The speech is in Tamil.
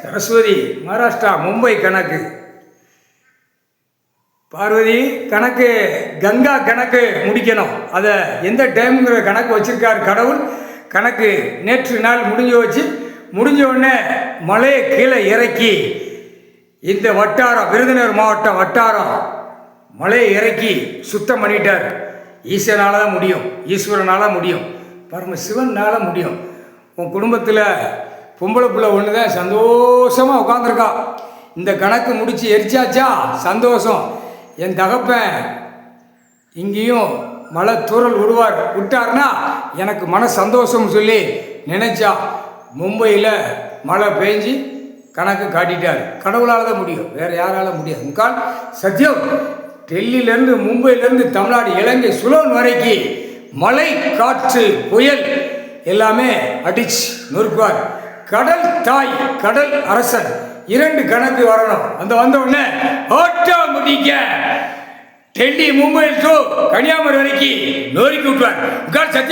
சரஸ்வதி மகாராஷ்டிரா மும்பை கணக்கு. பார்வதி கணக்கு, கங்கா கணக்கு முடிக்கணும். அதை எந்த டைமுங்கிற கணக்கு வச்சிருக்கார் கடவுள். கணக்கு நேற்று நாள் முடிஞ்ச உடனே மலையை கீழே இறக்கி இந்த வட்டாரம், விருதுநகர் மாவட்டம் வட்டாரம் மலையை இறக்கி சுத்தம் பண்ணிட்டார். ஈஸ்வரனால தான் முடியும், ஈஸ்வரனால முடியும், பரமசிவனால முடியும். உன் குடும்பத்தில் பொம்பளை பிள்ளை ஒன்று தான் சந்தோஷமாக உட்காந்துருக்கா. இந்த கணக்கு முடித்து எரிச்சாச்சா சந்தோஷம். என் தகப்பன் இங்கேயும் மழை தூறல் விட்டார்னா எனக்கு மன சந்தோஷம் சொல்லி நினைச்சா மும்பையில் மழை பெஞ்சு கணக்கு காட்டிட்டார். கடவுளால் தான் முடியும், வேறு யாரால முடியாது. முக்கால் சத்தியம். டெல்லியிலேருந்து மும்பையிலேருந்து தமிழ்நாடு, இலங்கை, சுலோன் வரைக்கும் மழை, காற்று, புயல் எல்லாமே அடிச்சு நொறுக்குவார். கடல் தாய், கடல் அரசன், 2 கணக்கு வரணும். அந்த வந்த உடனே ஆட்டோமேட்டிக்க டெல்லி, மும்பை டு கன்னியாகுமரி வரைக்கும் நொறுக்கி விட்டுவார். சத்தியம்.